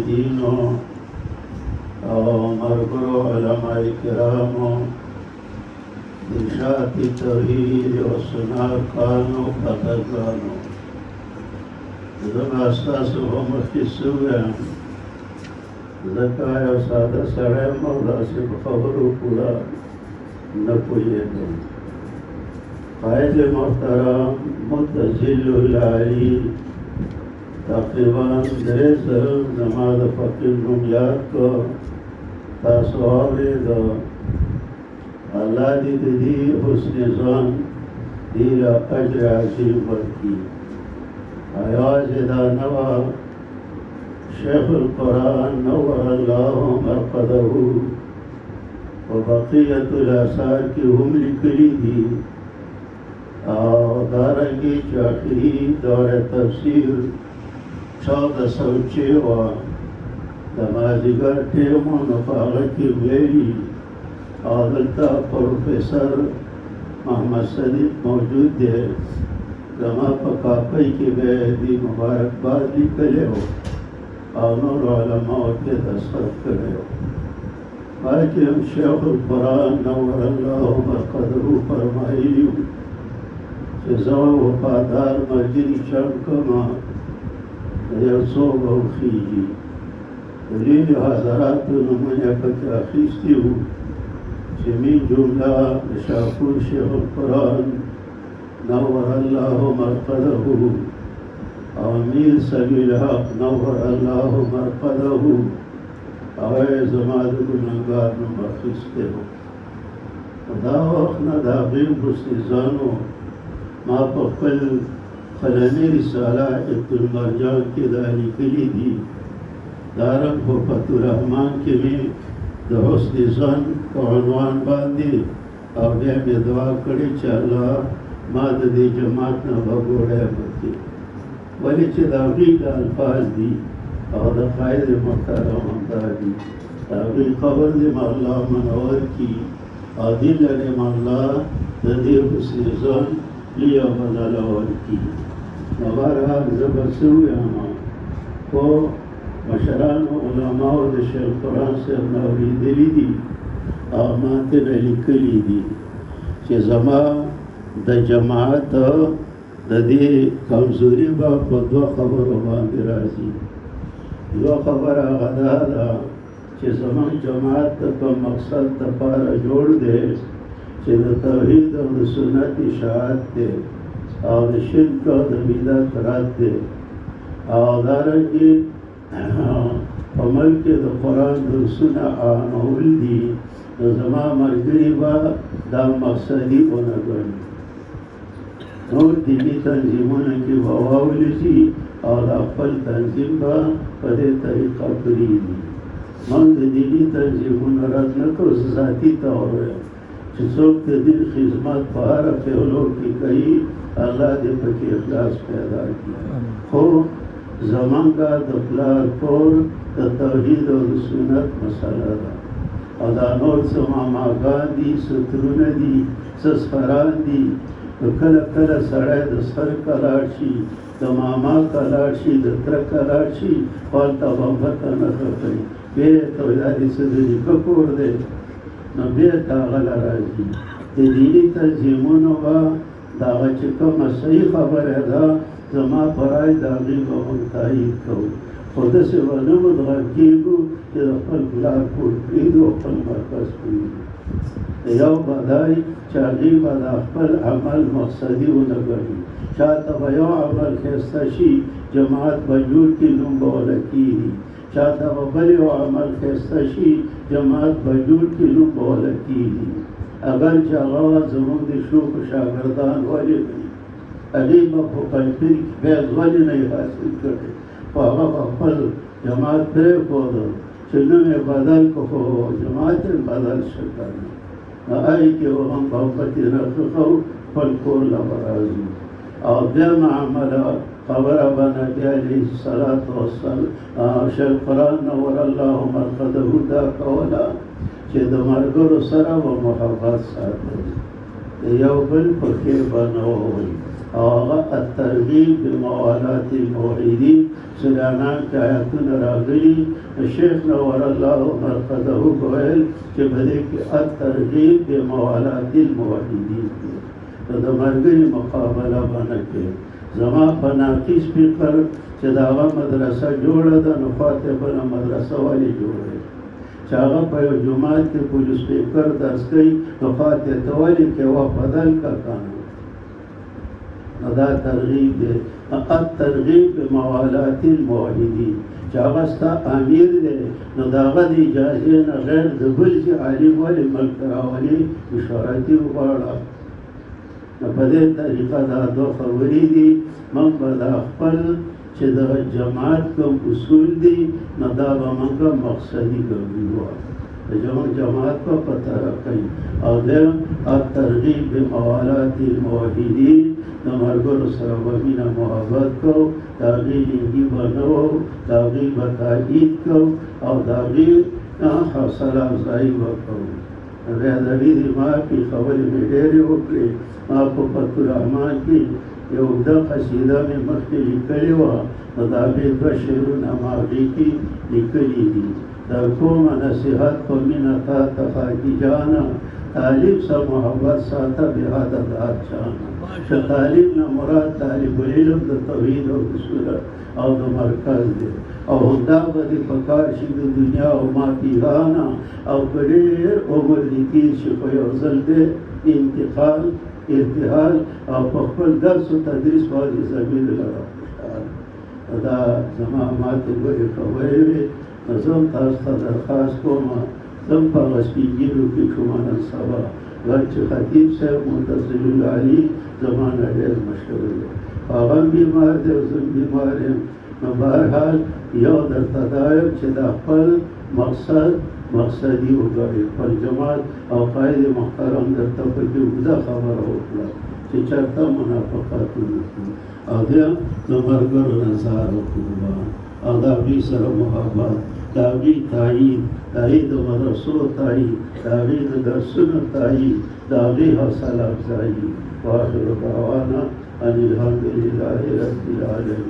دینو او مرګرو علماء کرامو نشاط توحید و سناکانو قدرگانو زما ستاسو په مخکې سویم ځکه یو ساده سړی یم او داسې په خبرو پوره نه پوهېږم. قائد محترم متجل العلی تقریبا 3 زره زما د فقیر نوم یاد کړ. تاسو واورېده. الله دې د دې حسن ځان ډېره اجر عظیم ورکړي. یوازې دا نه وه، شیخ القرآن نور الله مرقده په بقیة الاثار کې هم لیکلي دي او دارنګې چې آخري دوره تفسیر 1406 وه د مازدیګر ټیم و نو په هغه کې ویلي او دلته پروفیسر محمد صدیق موجود دی. زما په کاپۍ کې به دې مبارکباد لیکلی و او نور علماو کې دستخط کړی و. باقي هم شیخ القرآن نور الله مرقده فرمایلي وو چې زه وفادار ملګري چم کړمه یو څو به وخېږي. د ډېرو حضراتو نومونه پکې اخیستي وو چې من جمله د شاپور شیخ القرآن نور الله مرقده او امیر سبیل حق نور الله مرقده او زما د ګناهګار نوم اخیستی و. دا وخت نه د هغې حسن ځانو ما په خپل قلمي رساله ابن المرجان کې دا لیکلي دي. دارنګ په فتح الرحمن کې مې د حسن ځان په عنوان باندې او بیا مې دعا کړې چې الله ما د دې جماعت نه به ګوړی وکړي. ولې چې د هغې د الفاظ دي او د قائد محترم همدا دي. د هغې قبر دې ما الله منور کړي او دې لرې ما الله د دې حسن ځان لیا بدله ورکړي. نو بهرحال زه به څه ووایم، خو مشرانو علماو د شیخ القرآن صاحب نه اورېدلي دي او ما ترې لیکلي دي چې زما د جماعت د دې کمزوري به په 2 خبرو باندې راځي. یوه خبره هغه دا ده چې زموږ جماعت د کوم مقصد دپاره جوړ دی چې د توحید او د سنت اشاعت دی او د شرک او د بدعت رد دی او دارنګې په ملک کې د قرآن درسونه عامول دي. نو زما ملګري به دا مقصدي ونه ګڼي. نور دیني تنظیمونه کې به واولسي او دا خپل تنظیم به په دې طریقه پرېږدي. موږ د دیني تنظیمونو رد نه کړو، ذاتي طور ویم چې څوک د دین خدمت په هره پهلو کې کوي الله دې پکې اخلاص پیدا کړي. خو زمونږه د پلار کور د توحید او د سنت مسله ده او دا نور څه ماماګان دي، څه ترونه دي، څه سخران دي. کله کله سړی د سر کلاړ شي، د ماما کلاړ شي، د تره کلاړ شي، هلته به پته نه کوي بېرته وایي دا دې څه د نیکه کور دی. نو بېرته هغه له راځي. د دیني تنظیمونو به د هغه چې کومه صحیح خبره ده زما په رای د هغې به موږ تایید کوو، خو داسې به نه مدغم کېږو چې د خپل پلار کور پرېږدو او خپل مرکز پرېږدو. یو به دای چې هغې به د خپل عمل مقصدي ونه ګڼي. چاته به یو عمل ښایسته شي جماعت به جوړ کړي نوم به وله کېږي. چاته به بل یو عمل ښایسته شي جماعت به جوړ کړي نوم به وله کېږي. اگر چې هغه زموږ د شوقو شاګردان ولې وي هغې به په پنجپیر کې فیض ولې نه یې حاصل کړی، خو هغه به خپل جماعت پرېښوده چې نوم یې بدل کړو خو جماعت یې بدل شه که نه. نو هغې کې به هم محبت یې راښه خپل کور له به راځو. او دویمه عمله خبره به نبي علیه الصلاة والسلام شیخ القرآن نور الله مرقده دا کوله چې د ملګرو سره به محبت ساتل، د یو بل په خیر به نه ووایي. او هغه الترغیب بموالات الموحدین سلیانان کې آیاتونه راغلي شیخ نور الله مرقده وویل چې په دې کې الترغیب بموالات الموحدین د مرګري مقابله باندې کې زما په ناقص فکر چې دا هغه مدرسه جوړه ده نو فاتح بله مدرسه ولې جوړه چې هغه په یو جومات کې پولیس سپیکر درس کوي نو فاتح ته ولې کې وا بدل کا کانو نو دا ترغیب دی الترغیب بموالات الموحدین چې هغه ستا امیر دی نو د هغه د اجازې نه غیر د بل چې عالم ولې ملک ته راولي مشورتي وغواړه نو په دې طریقه دا دوه خبرې دي موږ به دا خپل چې د جماعت کوم اصول دي نو دا به موږ مقصدي ګرځو د جماعت په پته راکوي او دویم الترغیب بموالات الموحدین د ملګرو سره به مینه محبت کوو د هغې لنګي به نه وو د هغې به تاکید کوو او د هغې حوصله افزایي به کوو بیا د دې دماغي خبرې مې ډېرې وکړې ما په فتح الرحمن کې یو اوږده قصیده مې مخکې لیکلې وه نو د هغې دوه شعرونه ما هغې کې لیکلي دي در کومه نصیحت په مینه تا ته خاکي جانه طالب سره محبت ساته بېحده د هر چانه د طالب نه مراد طالب العلم د توحید او اصول او د مرکز دی او همدا به دې په کار شي د دنیا او ما پیرانه او که ډېر عمر دې تېر شي په یو ځل دی انتقال ارتحال او په خپل درس و تدریس باندې زمین لره دا زما ماته ګورې خبرې وې نو زه هم تاسو ته درخواست کوم زه هم په هغه سپین ږیرو کې شوم نن سبا غر چې خطیب صاحب منتصر العلي زما نه ډېر مشهور دی هغه هم بیمار دی او زه هم بیمار یم نو بهرحال یو درته دا یم چې دا خپل مقصدي وګڼئ خپل جماعت او قاید محترم درته پکې اوږده خبره وکړه چې چېرته منافقت ونکړو او بیا د ملګرو نظر وکړو او د هغوی سره محبت د هغوی تایید د هغوی د مدرسو تایید د هغوی د درسونو تایید د هغوی حوصله افزایي واخر دعوانا ان الحمد لله رب العالمین